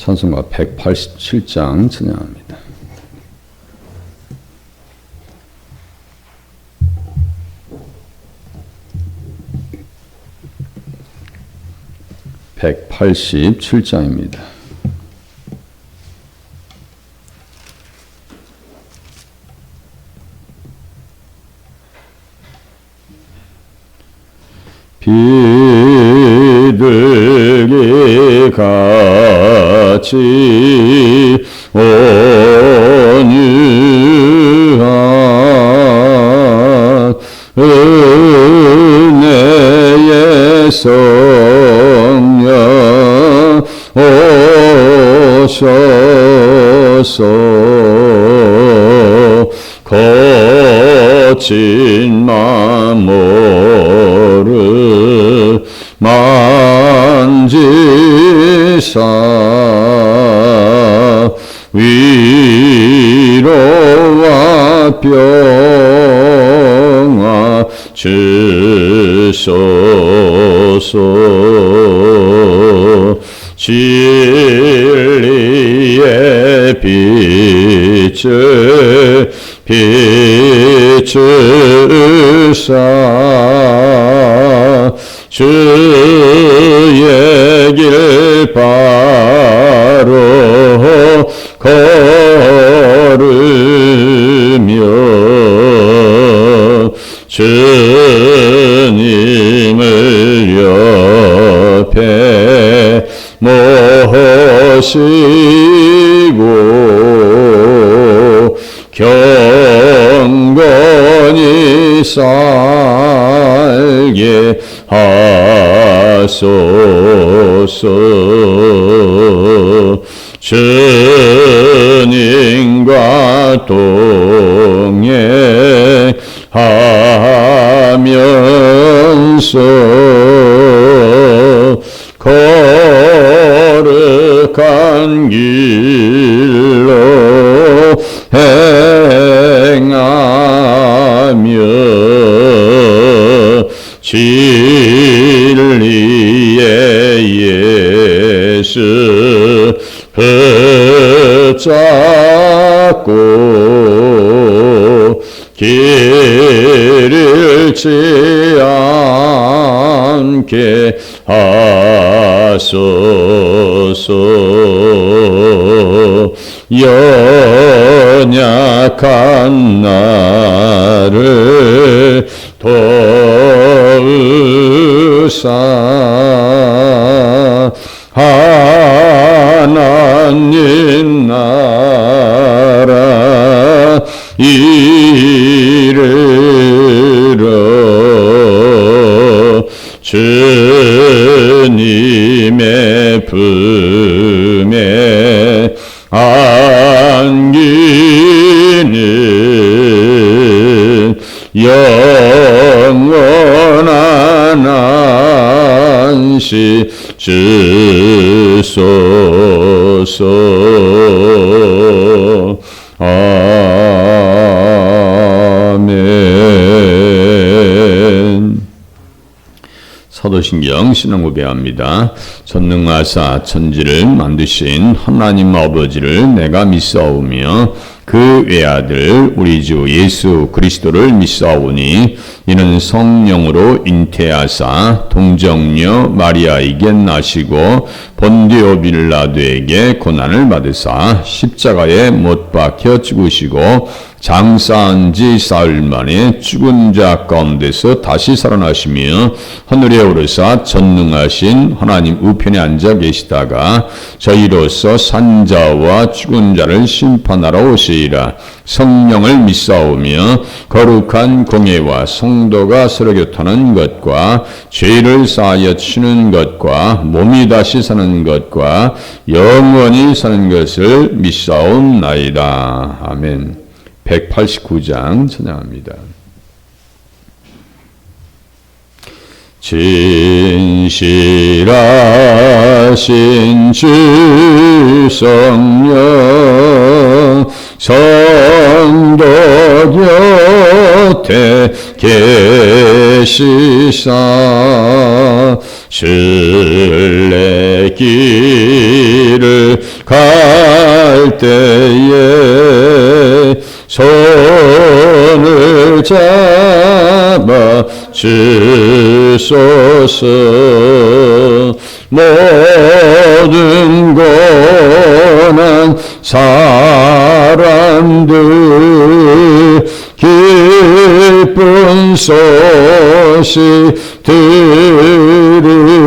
찬송가 187장 찬양합니다. (187장입니다) 비둘기 같이 온유한 은혜의 성령 오셔서 거친 마모를 만지사 위로와 평화 주소서. 진리의 빛을 비추사 주의 길 바로 걸으며 주님을 옆에 모시고 경건히 살게 하소서. 주님과 동행하면서 거룩한 길로 행하며 진리의 예수 붙잡고 길 잃지 않게 하소서. 연약한 나를 도우사 하나님 나라 이르러 주님의 품에 안기는 영원한 안식 주소서. 아멘. 사도신경 신앙고백합니다. 전능하사 천지를 만드신 하나님 아버지를 내가 믿사오며 그 외아들 우리 주 예수 그리스도를 믿사오니 이는 성령으로 잉태하사 동정녀 마리아에게 나시고 본디오 빌라도에게 고난을 받으사 십자가에 못 박혀 죽으시고 장사한 지 사흘 만에 죽은 자 가운데서 다시 살아나시며 하늘에 오르사 전능하신 하나님 우편에 앉아 계시다가 저희로서 산자와 죽은 자를 심판하러 오시리라. 성령을 믿사오며 거룩한 공예와 성도가 서로 교통하는 것과 죄를 사하여 치는 것과 몸이 다시 사는 것과 영원히 사는 것을 믿사옵나이다. 아멘. 189장 찬양합니다. 진실하신 주 성령 성도 곁에 계시사 신뢰 길을 갈 때에 손을 잡아 주소서. 모든 고난 사람들 기쁜 소식 들으니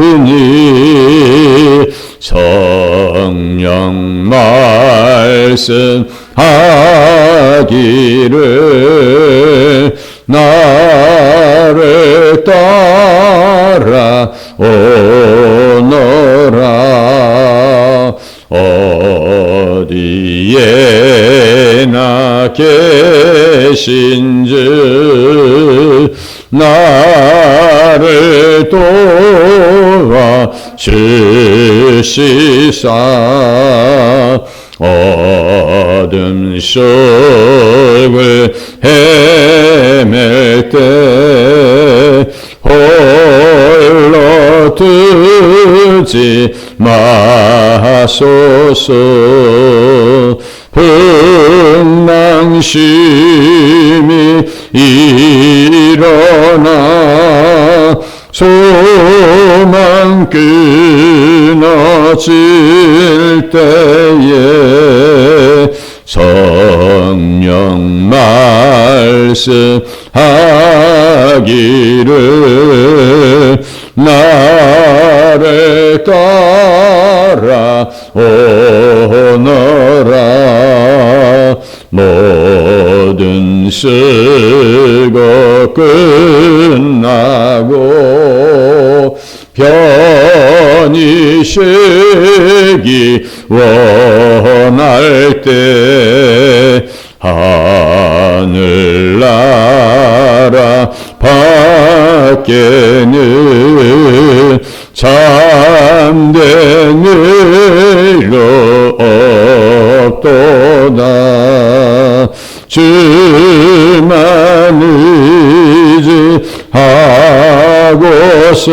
성령 말씀하기를 나를 따라 오너라. 어디에나 계신즉 나를 도와 주시사. 어둠 속을 헤맬 때 홀로 두지 마소서. 분낭심이 일어나 소망 끊어질 때에 성령 말씀하기를 나를 따라 오너라. 모든 수고 끝나고 편히 쉬기 원할 때 하늘나라 밖에는 참된 일로 없도다. 주만 의지하고서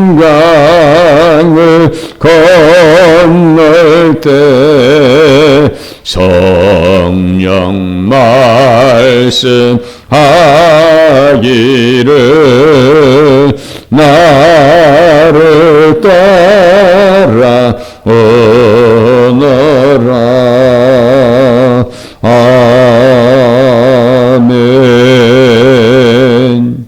요단강을 건널 때 성령 말씀하기를 나를 따라 오너라. 아멘.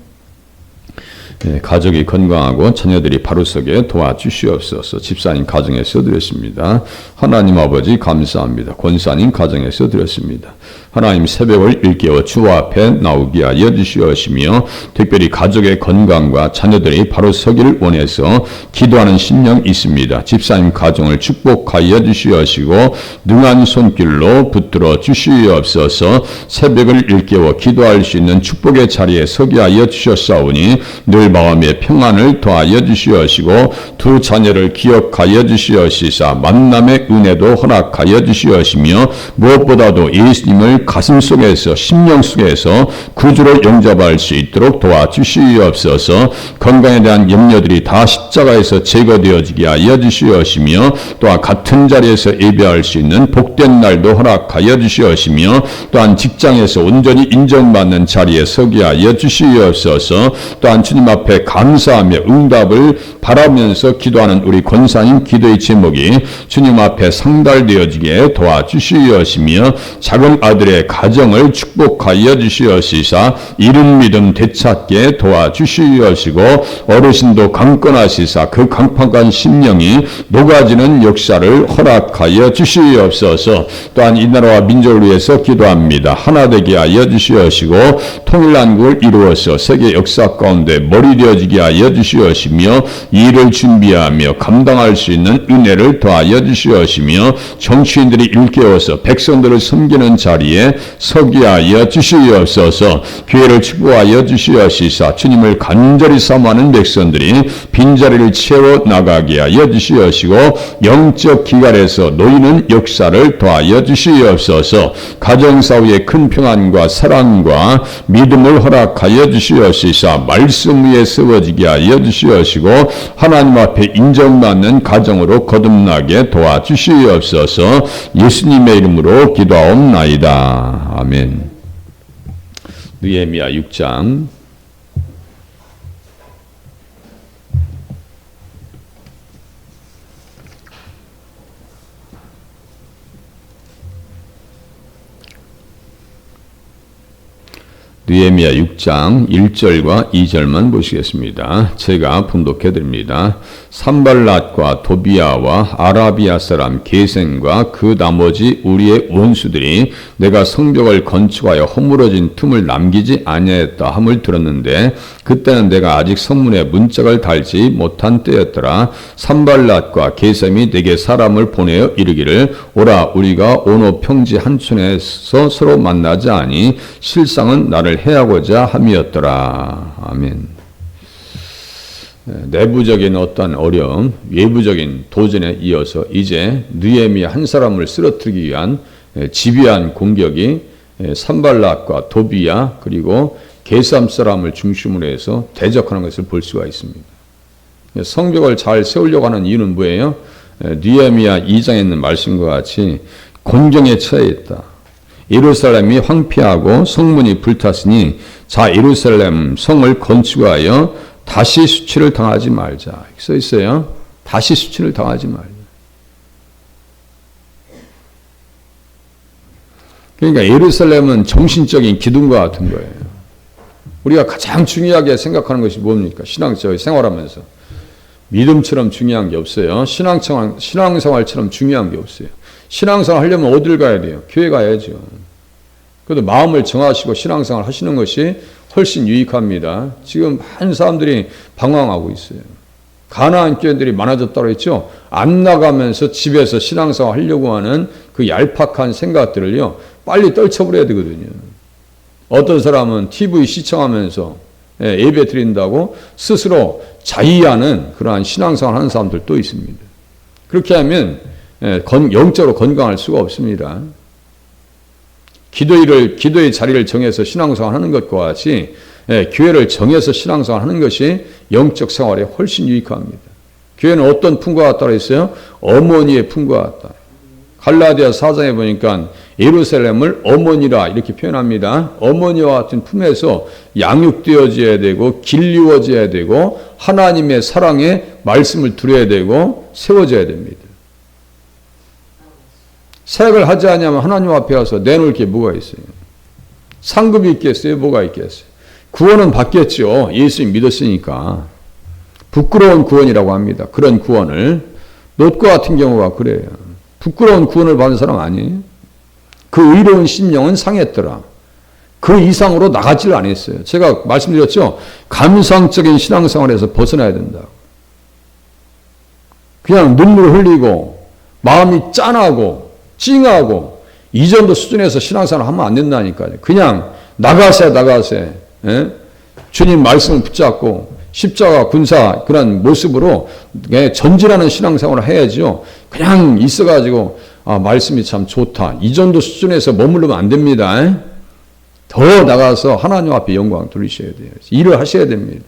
네, 가족이 건강하고 자녀들이 바로서게 도와주시옵소서. 집사님 가정에서 드렸습니다. 하나님 아버지 감사합니다. 권사님 가정에서 드렸습니다. 하나님 새벽을 일깨워 주 앞에 나오게 하여 주시옵시며 특별히 가족의 건강과 자녀들이 바로 서기를 원해서 기도하는 심령 있습니다. 집사님 가정을 축복하여 주시옵시고 능한 손길로 붙들어 주시옵소서. 새벽을 일깨워 기도할 수 있는 축복의 자리에 서게 하여 주셨사오니 늘 마음의 평안을 더하여 주시옵시고 두 자녀를 기억하여 주시옵시사 만남의 은혜도 허락하여 주시옵시며 무엇보다도 예수님을 가슴 속에서 심령 속에서 구주로 영접할 수 있도록 도와주시옵소서. 건강에 대한 염려들이 다 십자가에서 제거되어지게 하여 주시옵시며 또한 같은 자리에서 예배할 수 있는 복된 날도 허락하여 주시옵시며 또한 직장에서 온전히 인정받는 자리에 서게 하여 주시옵소서. 또한 주님 앞에 감사하며 응답을 바라면서 기도하는 우리 권사님 기도의 제목이 주님 앞에 상달되어지게 도와주시옵시며 작은 아들의 가정을 축복하여 주시옵시사 이른 믿음 되찾게 도와주시옵시고 어르신도 강건하시사 그 강팍한 심령이 녹아지는 역사를 허락하여 주시옵소서. 또한 이 나라와 민족을 위해서 기도합니다. 하나 되게 하여 주시옵시고 통일한국을 이루어서 세계 역사 가운데 머리 되어지게 하여 주시옵시며 일을 준비하며 감당할 수 있는 은혜를 더하여 주시옵시며 정치인들이 일깨워서 백성들을 섬기는 자리에 서게 하여 주시옵소서. 교회를 축복하여 주시옵시사 주님을 간절히 사모하는 백성들이 빈자리를 채워 나가게 하여 주시옵시고 영적 기갈에서 놓이는 역사를 더하여 주시옵소서. 가정사회의 큰 평안과 사랑과 믿음을 허락하여 주시옵시사 말씀 위에 세워 이루어지게 하여 주시옵시고 하나님 앞에 인정받는 가정으로 거듭나게 도와주시옵소서. 예수님의 이름으로 기도하옵나이다. 아멘. 느헤미야 6장 느헤미야 6장 1절과 2절만 보시겠습니다. 제가 분독해 드립니다. 산발랏과 도비아와 아라비아 사람 게셈과 그 나머지 우리의 원수들이 내가 성벽을 건축하여 허물어진 틈을 남기지 아니하였다 함을 들었는데 그때는 내가 아직 성문에 문짝을 달지 못한 때였더라. 산발랏과 게셈이 내게 사람을 보내어 이르기를 오라 우리가 오노 평지 한촌에서 서로 만나자 하니 실상은 나를 해하고자 함이었더라. 아멘. 내부적인 어떤 어려움, 외부적인 도전에 이어서 이제 느헤미야 한 사람을 쓰러뜨리기 위한 집요한 공격이 산발랏과 도비야 그리고 게셈 사람을 중심으로 해서 대적하는 것을 볼 수가 있습니다. 성벽을 잘 세우려고 하는 이유는 뭐예요? 느헤미야 2장에 있는 말씀과 같이 곤경에 처해 있다. 예루살렘이 황폐하고 성문이 불탔으니 자 예루살렘 성을 건축하여 다시 수치를 당하지 말자. 이렇게 써 있어요. 다시 수치를 당하지 말자. 그러니까 예루살렘은 정신적인 기둥과 같은 거예요. 우리가 가장 중요하게 생각하는 것이 뭡니까? 신앙적인 생활하면서. 믿음처럼 중요한 게 없어요. 신앙생활처럼 중요한 게 없어요. 신앙생활 하려면 어딜 가야 돼요? 교회 가야죠. 그래도 마음을 정하시고 신앙생활 하시는 것이 훨씬 유익합니다. 지금 많은 사람들이 방황하고 있어요. 가나안 교회들이 많아졌다고 했죠. 안 나가면서 집에서 신앙생활 하려고 하는 그 얄팍한 생각들을요. 빨리 떨쳐버려야 되거든요. 어떤 사람은 TV 시청하면서 예배 드린다고 스스로 자의하는 그러한 신앙생활 하는 사람들도 있습니다. 그렇게 하면 영적으로 건강할 수가 없습니다. 기도의 자리를 정해서 신앙생활 하는 것과 같이 교회를 정해서 신앙생활 하는 것이 영적 생활에 훨씬 유익합니다. 교회는 어떤 품과 같다고 했어요? 어머니의 품과 같다. 갈라디아 4장에 보니까 예루살렘을 어머니라 이렇게 표현합니다. 어머니와 같은 품에서 양육되어져야 되고 길리워져야 되고 하나님의 사랑의 말씀을 들어야 되고 세워져야 됩니다. 사역을 하지 않으면 하나님 앞에 와서 내놓을 게 뭐가 있어요? 상급이 있겠어요? 뭐가 있겠어요? 구원은 받겠죠. 예수님 믿었으니까. 부끄러운 구원이라고 합니다. 그런 구원을. 롯과 같은 경우가 그래요. 부끄러운 구원을 받은 사람 아니에요? 그 의로운 심령은 상했더라. 그 이상으로 나가지를 않았어요. 제가 말씀드렸죠. 감상적인 신앙생활에서 벗어나야 된다. 그냥 눈물 흘리고 마음이 짠하고 찡하고 이 정도 수준에서 신앙생활 하면 안 된다니까요. 그냥 나가세. 주님 말씀을 붙잡고 십자가 군사 그런 모습으로 전진하는 신앙생활을 해야죠. 그냥 있어가지고 말씀이 참 좋다. 이 정도 수준에서 머무르면 안 됩니다. 더 나가서 하나님 앞에 영광 돌리셔야 돼요. 일을 하셔야 됩니다.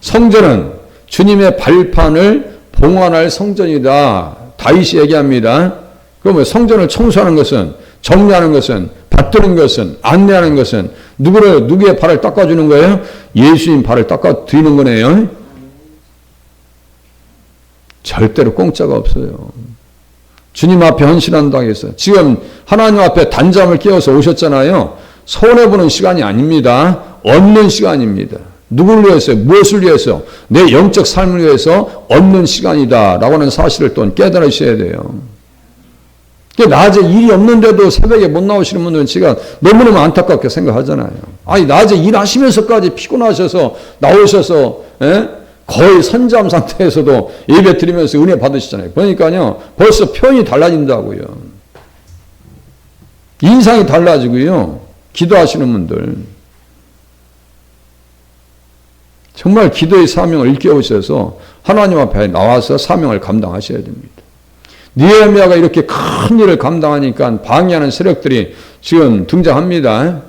성전은 주님의 발판을 봉헌할 성전이다. 다윗이 얘기합니다. 그러면 성전을 청소하는 것은, 정리하는 것은, 받드는 것은, 안내하는 것은 누구의 발을 닦아주는 거예요? 예수님 발을 닦아드리는 거네요. 절대로 공짜가 없어요. 주님 앞에 헌신한다고 해서 지금 하나님 앞에 단잠을 깨워서 오셨잖아요. 손해보는 시간이 아닙니다. 얻는 시간입니다. 누구를 위해서, 무엇을 위해서? 내 영적 삶을 위해서 얻는 시간이다 라고 하는 사실을 또 깨달으셔야 돼요. 낮에 일이 없는데도 새벽에 못 나오시는 분들은 제가 너무너무 안타깝게 생각하잖아요. 아니 낮에 일하시면서까지 피곤하셔서 나오셔서 거의 선잠 상태에서도 예배 드리면서 은혜 받으시잖아요. 그러니까요 벌써 표현이 달라진다고요. 인상이 달라지고요. 기도하시는 분들 정말 기도의 사명을 일깨우셔서 하나님 앞에 나와서 사명을 감당하셔야 됩니다. 느헤미야가 이렇게 큰 일을 감당하니까 방해하는 세력들이 지금 등장합니다.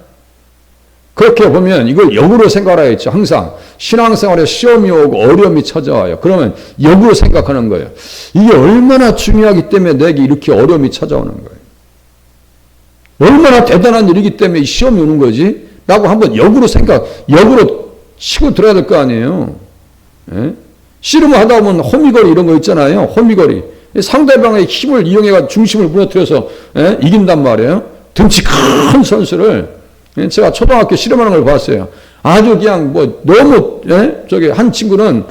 그렇게 보면 이걸 역으로 생각하라 했죠. 항상 신앙생활에 시험이 오고 어려움이 찾아와요. 그러면 역으로 생각하는 거예요. 이게 얼마나 중요하기 때문에 내게 이렇게 어려움이 찾아오는 거예요. 얼마나 대단한 일이기 때문에 시험이 오는 거지? 라고 한번 역으로 치고 들어야 될 거 아니에요. 예? 씨름을 하다 보면 호미거리 이런 거 있잖아요. 호미거리. 상대방의 힘을 이용해서 중심을 무너뜨려서 이긴단 말이에요. 등치 큰 선수를 제가 초등학교 씨름하는 걸 봤어요. 아주 그냥 너무 한 친구는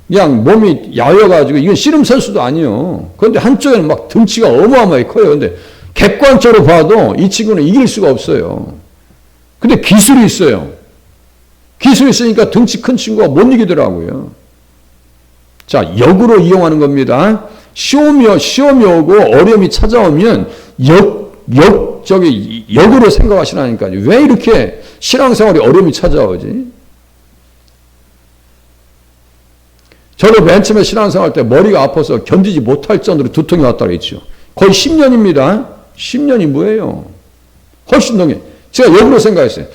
그냥 몸이 야여가지고 이건 씨름 선수도 아니에요. 그런데 한쪽에는 막 등치가 어마어마하게 커요. 근데 객관적으로 봐도 이 친구는 이길 수가 없어요. 근데 기술이 있어요. 기술이 있으니까 등치 큰 친구가 못 이기더라고요. 자, 역으로 이용하는 겁니다. 시험이 오고 어려움이 찾아오면 역으로 생각하시라니까요. 왜 이렇게 신앙생활에 어려움이 찾아오지? 저도 맨 처음에 신앙생활 때 머리가 아파서 견디지 못할 정도로 두통이 왔다고 했죠. 거의 10년입니다. 10년이 뭐예요? 훨씬 넘게. 제가 역으로 생각했어요.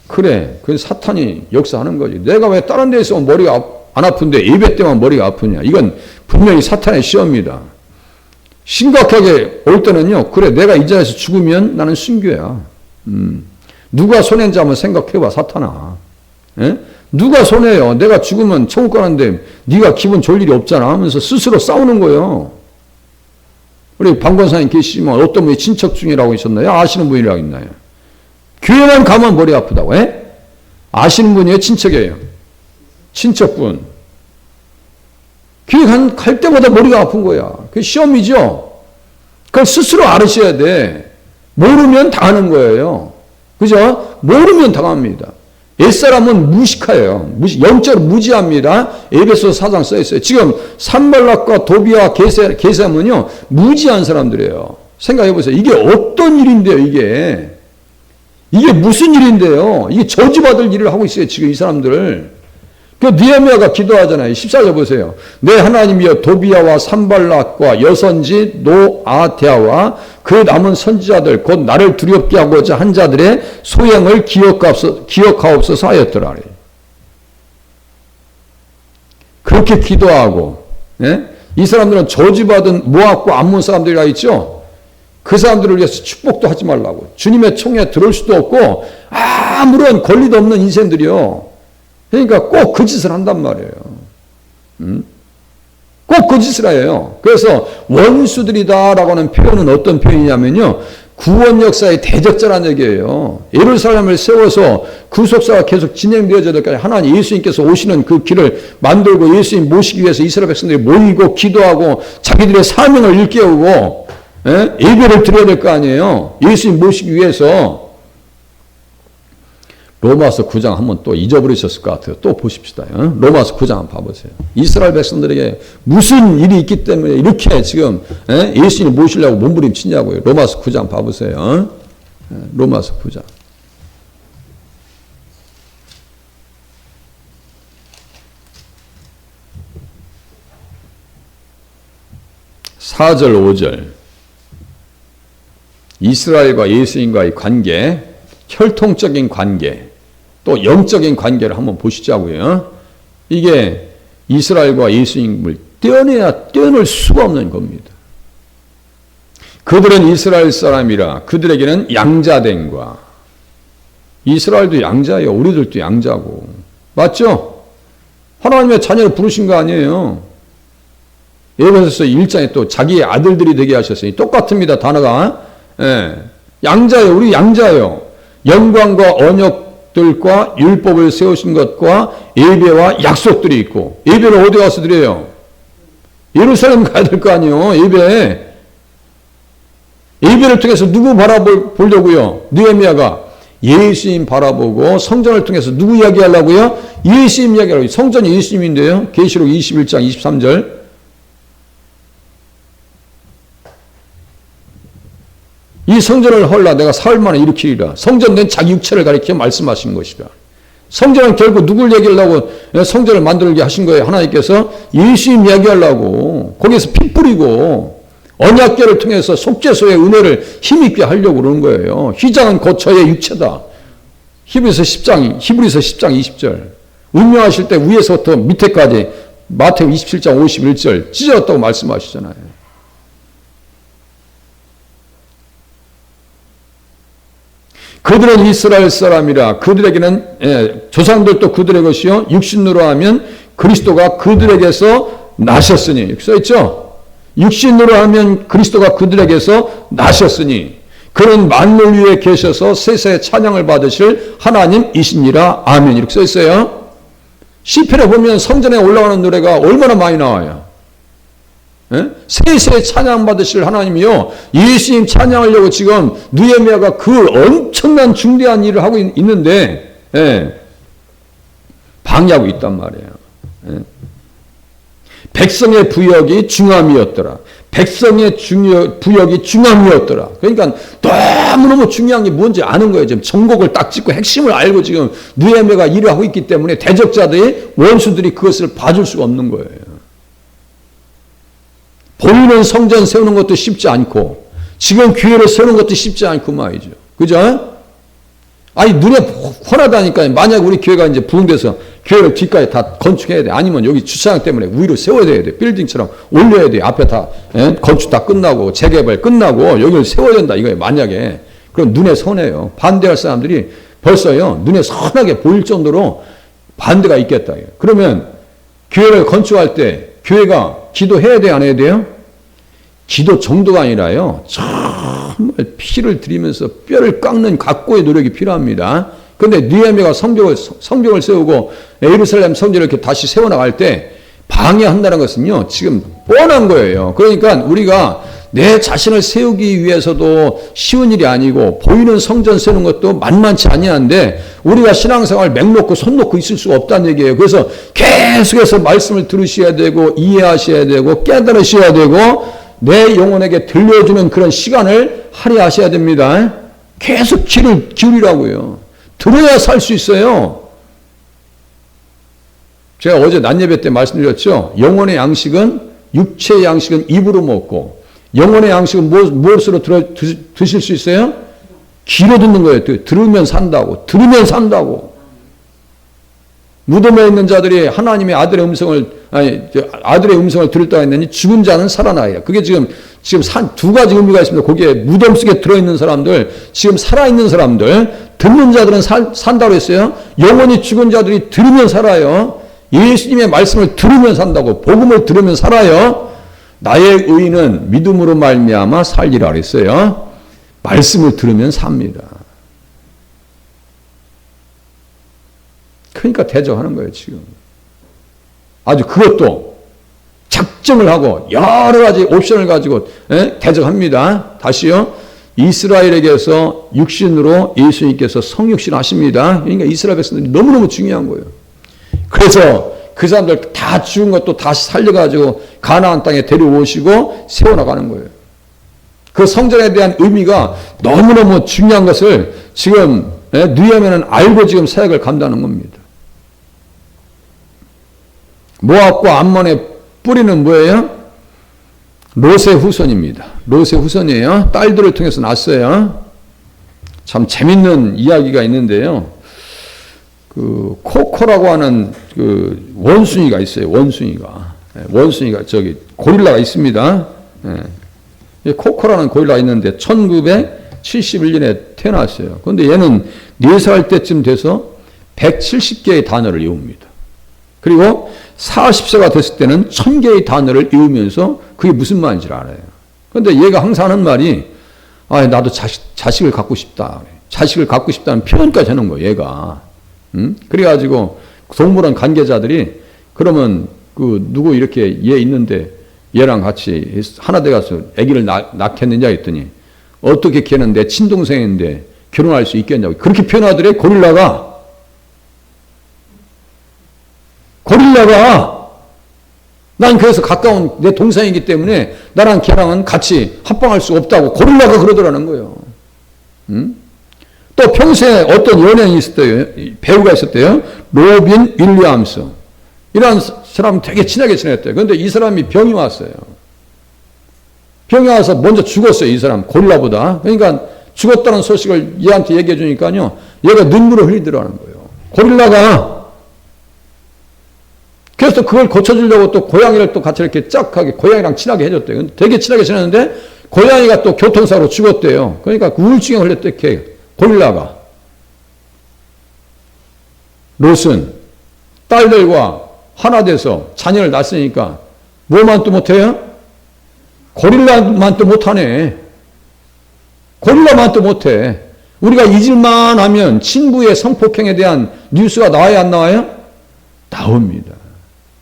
그래, 그건 사탄이 역사하는 거지. 내가 왜 다른 데서 머리가 안 아픈데 예배 때만 머리가 아프냐. 이건 분명히 사탄의 시험입니다. 심각하게 올 때는요. 그래, 내가 이 자리에서 죽으면 나는 순교야. 누가 손해인지 한번 생각해봐, 사탄아. 에? 누가 손해요? 내가 죽으면 천국 가는데 네가 기분 좋을 일이 없잖아 하면서 스스로 싸우는 거예요. 우리 방권사님 계시지만 어떤 분이 친척 중이라고 있었나요? 아시는 분이라고 있나요? 교회만 가면 머리 아프다고 해? 아시는 분이에요? 친척이에요? 친척분. 교회 갈 때마다 머리가 아픈 거야. 그게 시험이죠? 그걸 스스로 알으셔야 돼. 모르면 당하는 거예요. 그죠? 모르면 당합니다. 옛사람은 무식해요. 영적으로 무지합니다. 에베소서 4장 써있어요. 지금 산발락과 도비와 게셈은요, 무지한 사람들이에요. 생각해보세요. 이게 어떤 일인데요, 이게. 이게 무슨 일인데요? 이게 저주받을 일을 하고 있어요, 지금 이 사람들. 그 느헤미야가 기도하잖아요. 14절 보세요. 내 하나님이여 도비야와 산발락과 여선지 노아데아와 그 남은 선지자들 곧 나를 두렵게 하고자 한 자들의 소행을 기억하옵소서 하였더라. 그렇게 기도하고 이 사람들은 저주받은 모압과 암몬 사람들이라 있죠. 그 사람들을 위해서 축복도 하지 말라고. 주님의 총에 들어올 수도 없고 아무런 권리도 없는 인생들이요. 그러니까 꼭 그 짓을 한단 말이에요. 꼭 그 짓을 해요. 그래서 원수들이다라고 하는 표현은 어떤 표현이냐면요. 구원 역사의 대적자라는 얘기예요. 예루살렘을 세워서 구속사가 계속 진행되어져야 될 때까지 하나님 예수님께서 오시는 그 길을 만들고 예수님 모시기 위해서 이스라엘 백성들이 모이고 기도하고 자기들의 사명을 일깨우고 예배를 드려야 될 거 아니에요. 예수님 모시기 위해서. 로마서 9장 한번 또 잊어버리셨을 것 같아요. 또 보십시다. 로마서 9장 한번 봐보세요. 이스라엘 백성들에게 무슨 일이 있기 때문에 이렇게 지금 예수님 모시려고 몸부림치냐고요. 로마서 9장 봐보세요. 로마서 9장. (4절) (5절) 이스라엘과 예수님과의 관계, 혈통적인 관계, 또 영적인 관계를 한번 보시자고요. 이게 이스라엘과 예수님을 떼어낼 수가 없는 겁니다. 그들은 이스라엘 사람이라 그들에게는 양자됨과, 이스라엘도 양자예요. 우리들도 양자고. 맞죠? 하나님의 자녀를 부르신 거 아니에요. 에베소서 1장에 또 자기의 아들들이 되게 하셨으니 똑같습니다. 단어가. 양자예요. 우리 양자예요. 영광과 언약들과 율법을 세우신 것과 예배와 약속들이 있고, 예배를 어디 가서 드려요? 예루살렘 가야 될 거 아니에요. 예배를 통해서 누구 바라보려고요? 느헤미야가 예수님 바라보고 성전을 통해서 누구 이야기하려고요? 예수님 이야기하려고. 성전이 예수님인데요. 계시록 21장 23절. 이 성전을 헐라 내가 사흘 만에 일으키리라. 성전된 자기 육체를 가리켜 말씀하신 것이다. 성전은 결국 누굴 얘기하려고 성전을 만들게 하신 거예요. 하나님께서 예수님 이야기하려고. 거기에서 피 뿌리고 언약궤를 통해서 속죄소의 은혜를 힘있게 하려고 그러는 거예요. 휘장은 곧 저의 육체다. 히브리서 10장 20절. 운명하실 때 위에서부터 밑에까지 마태복음 27장 51절 찢어졌다고 말씀하시잖아요. 그들은 이스라엘 사람이라 그들에게는 조상들도 그들의 것이요 육신으로 하면 그리스도가 그들에게서 나셨으니 이렇게 써있죠. 육신으로 하면 그리스도가 그들에게서 나셨으니 그는 만물 위에 계셔서 세세의 찬양을 받으실 하나님이시니라. 아멘. 이렇게 써있어요. 시편에 보면 성전에 올라가는 노래가 얼마나 많이 나와요. 세세의 찬양 받으실 하나님이요. 예수님 찬양하려고 지금 느헤미야가 그 엄청난 중대한 일을 하고 있는데 방해하고 있단 말이에요. 백성의 부역이 중함이었더라. 백성의 부역이 중함이었더라. 그러니까 너무너무 중요한 게 뭔지 아는 거예요. 지금 전곡을 딱 짚고 핵심을 알고 지금 느헤미야가 일을 하고 있기 때문에 대적자들이 원수들이 그것을 봐줄 수가 없는 거예요. 보이는 성전 세우는 것도 쉽지 않고 지금 교회를 세우는 것도 쉽지 않고 말이죠. 그죠? 아니 눈에 훤하다니까요. 만약 우리 교회가 이제 부흥돼서 교회를 뒷까지 다 건축해야 돼. 아니면 여기 주차장 때문에 위로 세워야 돼. 빌딩처럼 올려야 돼. 앞에 다 건축 다 끝나고 재개발 끝나고 여기를 세워야 된다 이거예요. 만약에. 그럼 눈에 선해요. 반대할 사람들이 벌써요. 눈에 선하게 보일 정도로 반대가 있겠다. 그러면 교회를 건축할 때 교회가 기도해야 돼, 안 해야 돼요? 기도 정도가 아니라요. 정말 피를 들이면서 뼈를 깎는 각고의 노력이 필요합니다. 그런데 느헤미야가 성벽을 세우고 예루살렘 성전을 이렇게 다시 세워나갈 때 방해한다는 것은요. 지금 뻔한 거예요. 그러니까 우리가 내 자신을 세우기 위해서도 쉬운 일이 아니고 보이는 성전 세우는 것도 만만치 아니한데 우리가 신앙생활 맹 놓고 손 놓고 있을 수가 없다는 얘기예요. 그래서 계속해서 말씀을 들으셔야 되고 이해하셔야 되고 깨달으셔야 되고 내 영혼에게 들려주는 그런 시간을 할애하셔야 됩니다. 계속 귀를 기울이라고요. 들어야 살 수 있어요. 제가 어제 낮 예배 때 말씀드렸죠. 영혼의 양식은 육체의 양식은 입으로 먹고 영혼의 양식은 무엇으로 드실 수 있어요? 귀로 듣는 거예요. 들으면 산다고. 들으면 산다고. 무덤에 있는 자들이 하나님의 아들의 음성을 들을 때가 있느니 죽은 자는 살아나요. 그게 지금 두 가지 의미가 있습니다. 거기에 무덤 속에 들어있는 사람들, 지금 살아있는 사람들, 듣는 자들은 산다고 했어요. 영원히 죽은 자들이 들으면 살아요. 예수님의 말씀을 들으면 산다고. 복음을 들으면 살아요. 나의 의인은 믿음으로 말미암아 살리라 그랬어요. 말씀을 들으면 삽니다. 그러니까 대적하는 거예요, 지금. 아주 그것도 작정을 하고 여러 가지 옵션을 가지고 대적합니다. 다시요. 이스라엘에게서 육신으로 예수님께서 성육신 하십니다. 그러니까 이스라엘 백성들이 너무너무 중요한 거예요. 그래서 그 사람들 다 죽은 것도 다시 살려가지고 가나안 땅에 데려오시고 세워나가는 거예요. 그 성전에 대한 의미가 너무너무 중요한 것을 지금 느헤미야는 알고 지금 사역을 감당하는 겁니다. 모압과 암몬의 뿌리는 뭐예요? 롯의 후손입니다. 롯의 후손이에요. 딸들을 통해서 났어요. 참 재밌는 이야기가 있는데요. 그 코코라고 하는 그 원숭이가 있어요. 원숭이가 저기 고릴라가 있습니다. 코코라는 고릴라가 있는데 1971년에 태어났어요. 그런데 얘는 4살 때쯤 돼서 170개의 단어를 외웁니다. 그리고 40세가 됐을 때는 1000개의 단어를 외우면서 그게 무슨 말인지 알아요. 그런데 얘가 항상 하는 말이 나도 자식을 갖고 싶다. 자식을 갖고 싶다는 표현까지 하는 거예요. 얘가. 그래가지고 동물원 관계자들이 그러면 그 누구 이렇게 얘 있는데 얘랑 같이 하나 돼가서 아기를 낳겠느냐 했더니 어떻게 걔는 내 친동생인데 결혼할 수 있겠냐고 그렇게 표현하더래. 고릴라가 난 그래서 가까운 내 동생이기 때문에 나랑 걔랑은 같이 합방할 수 없다고 고릴라가 그러더라는 거예요. 또 평소에 어떤 연예인이 있었대요. 배우가 있었대요. 로빈 윌리엄스. 이런 사람 되게 친하게 지냈대요. 그런데 이 사람이 병이 왔어요. 병이 와서 먼저 죽었어요. 이 사람 고릴라보다. 그러니까 죽었다는 소식을 얘한테 얘기해 주니까요. 얘가 눈물을 흘리더라는 거예요. 고릴라가. 그래서 그걸 고쳐주려고 또 고양이를 또 같이 이렇게 짝하게 고양이랑 친하게 해줬대요. 되게 친하게 지냈는데 고양이가 또 교통사고로 죽었대요. 그러니까 우울증에 걸렸대, 고릴라가. 롯은 딸들과 하나 돼서 자녀를 낳았으니까 뭐만 또 못해요? 고릴라만 또 못하네. 고릴라만 또 못해. 우리가 잊을만 하면 친부의 성폭행에 대한 뉴스가 나와야 안 나와요? 나옵니다.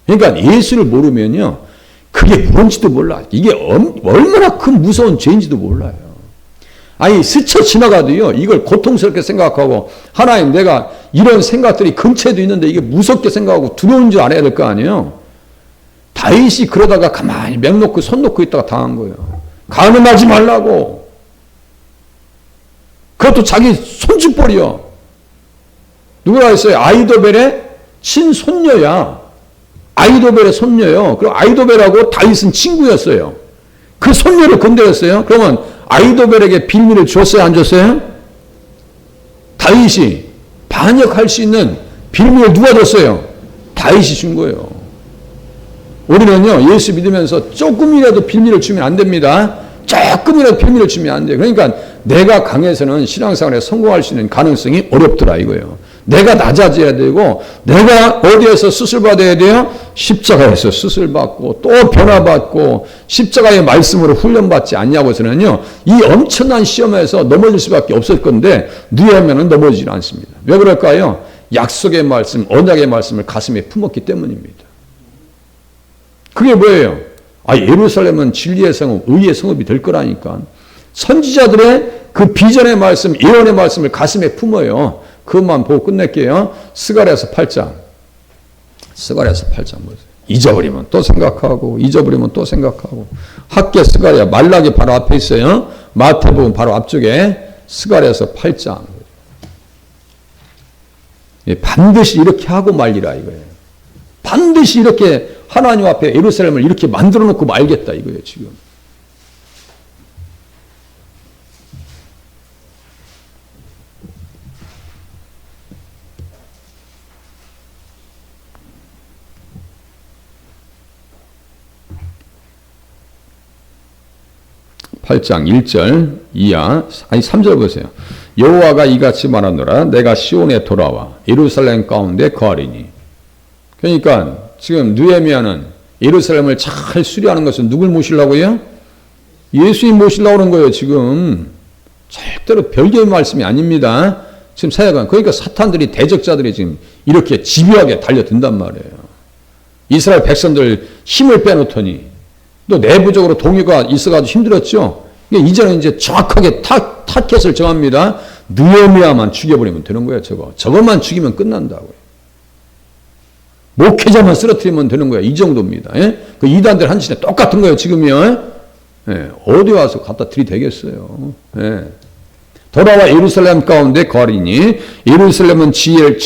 그러니까 예수를 모르면요, 그게 뭔지도 몰라. 이게 얼마나 큰 무서운 죄인지도 몰라요. 아니, 스쳐 지나가도요, 이걸 고통스럽게 생각하고, 하나님, 내가 이런 생각들이 근처에도 있는데 이게 무섭게 생각하고 두려운 줄 알아야 될 거 아니에요? 다윗이 그러다가 가만히 맹 놓고 손 놓고 있다가 당한 거예요. 간음하지 말라고. 그것도 자기 손짓벌이요. 누구라 했어요? 아이도벨의 친손녀야. 아이도벨의 손녀요. 그리고 아이도벨하고 다윗은 친구였어요. 그 손녀를 건드렸어요. 그러면 아이도벨에게 빌미를 줬어요? 안 줬어요? 다윗이 반역할 수 있는 빌미를 누가 줬어요? 다윗이 준 거예요. 우리는요, 예수 믿으면서 조금이라도 빌미를 주면 안 됩니다. 조금이라도 빌미를 주면 안 돼요. 그러니까 내가 강해서는 신앙생활에 성공할 수 있는 가능성이 어렵더라 이거예요. 내가 낮아져야 되고, 내가 어디에서 수술받아야 돼요? 십자가에서 수술받고, 또 변화받고, 십자가의 말씀으로 훈련받지 않냐고서는요, 이 엄청난 시험에서 넘어질 수밖에 없을 건데, 누이하면은 넘어지지 않습니다. 왜 그럴까요? 약속의 말씀, 언약의 말씀을 가슴에 품었기 때문입니다. 그게 뭐예요? 예루살렘은 진리의 성읍, 의의 성읍이 될 거라니까. 선지자들의 그 비전의 말씀, 예언의 말씀을 가슴에 품어요. 그것만 보고 끝낼게요. 스가랴서 8장. 스가랴서 8장 보세요. 잊어버리면 또 생각하고, 잊어버리면 또 생각하고. 학계 스가랴, 말라기 바로 앞에 있어요. 마태복음 바로 앞쪽에 스가랴서 8장. 반드시 이렇게 하고 말리라 이거예요. 반드시 이렇게 하나님 앞에 예루살렘을 이렇게 만들어 놓고 말겠다 이거예요, 지금. (8장) 1절 이하, 3절 보세요. 여호와가 이같이 말하노라. 내가 시온에 돌아와 예루살렘 가운데 거하리니. 그러니까 지금 느헤미야는 예루살렘을 잘 수리하는 것은 누굴 모시려고요? 예수님 모시려고 하는 거예요, 지금. 절대로 별개의 말씀이 아닙니다. 지금 사역은. 그러니까 사탄들이, 대적자들이 지금 이렇게 집요하게 달려든단 말이에요. 이스라엘 백성들 힘을 빼놓더니 또 내부적으로 동요가 있어가지고 힘들었죠. 이제는 이제 정확하게 타켓을 정합니다. 느헤미야만 죽여버리면 되는 거예요, 저거. 저것만 죽이면 끝난다고요. 목회자만 쓰러뜨리면 되는 거예요. 이 정도입니다. 예? 그 이단들 한신에 똑같은 거예요, 지금요. 예? 어디 와서 갖다 들이대겠어요. 예. 돌아와 예루살렘 가운데 거하리니 예루살렘은 진리의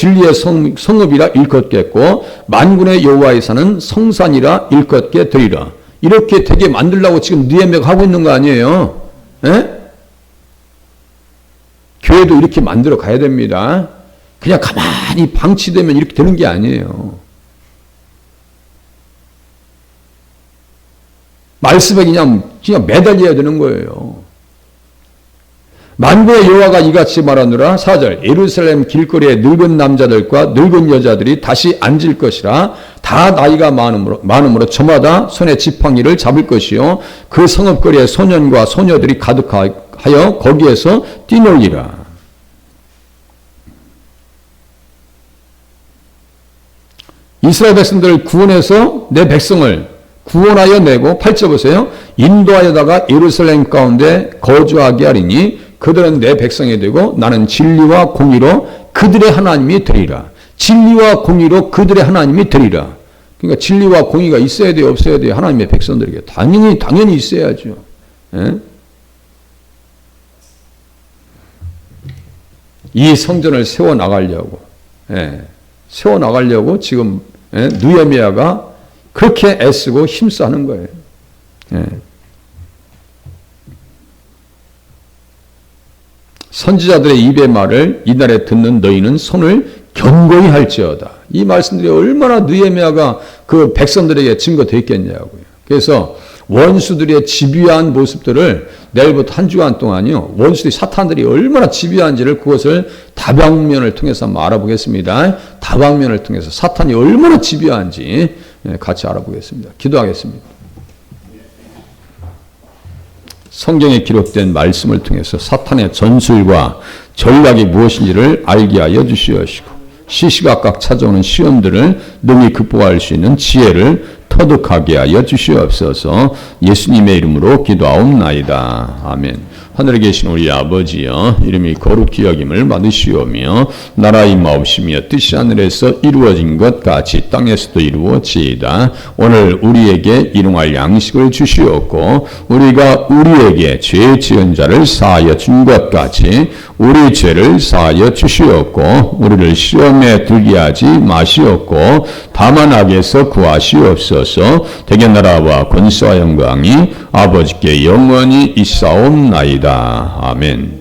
성읍이라 일컫겠고 만군의 여호와의 산은 성산이라 일컫게 되리라. 이렇게 되게 만들려고 지금 느헤미야가 하고 있는 거 아니에요? 예? 교회도 이렇게 만들어 가야 됩니다. 그냥 가만히 방치되면 이렇게 되는 게 아니에요. 말씀에 그냥 매달려야 되는 거예요. 만군의 여호와가 이같이 말하노라. 4절 예루살렘 길거리에 늙은 남자들과 늙은 여자들이 다시 앉을 것이라. 다 나이가 많음으로 저마다 손에 지팡이를 잡을 것이요 그 성읍거리에 소년과 소녀들이 가득하여 거기에서 뛰놀리라. 이스라엘 백성들을 구원해서 내 백성을 구원하여 내고 8절 보세요. 인도하여다가 예루살렘 가운데 거주하게 하리니 그들은 내 백성이 되고 나는 진리와 공의로 그들의 하나님이 되리라. 진리와 공의로 그들의 하나님이 되리라. 그러니까 진리와 공의가 있어야 돼요, 없어야 돼요? 하나님의 백성들에게. 당연히 있어야죠. 예? 이 성전을 세워나가려고, 세워나가려고 지금 느헤미야가 그렇게 애쓰고 힘써 하는 거예요. 선지자들의 입의 말을 이날에 듣는 너희는 손을 견고히 할지어다. 이 말씀들이 얼마나 느헤미야가 그 백성들에게 증거되어 있겠냐고요. 그래서 원수들의 집요한 모습들을 내일부터 한 주간 동안요, 원수들이 사탄들이 얼마나 집요한지를 그것을 다방면을 통해서 한번 알아보겠습니다. 다방면을 통해서 사탄이 얼마나 집요한지 같이 알아보겠습니다. 기도하겠습니다. 성경에 기록된 말씀을 통해서 사탄의 전술과 전략이 무엇인지를 알게 하여 주시옵시고, 시시각각 찾아오는 시험들을 능히 극복할 수 있는 지혜를 터득하게 하여 주시옵소서. 예수님의 이름으로 기도하옵나이다. 아멘. 하늘에 계신 우리 아버지여, 이름이 거룩히 여김을 받으시오며 나라 임하옵시며 뜻이 하늘에서 이루어진 것 같이 땅에서도 이루어지이다. 오늘 우리에게 일용할 양식을 주시옵고 우리가 우리에게 죄 지은 자를 사하여 준 것 같이 우리 죄를 사하여 주시옵고 우리를 시험에 들게 하지 마시옵고 다만 악에서 구하시옵소서. 대개 나라와 권세와 영광이 아버지께 영원히 있사옵나이다. 아멘.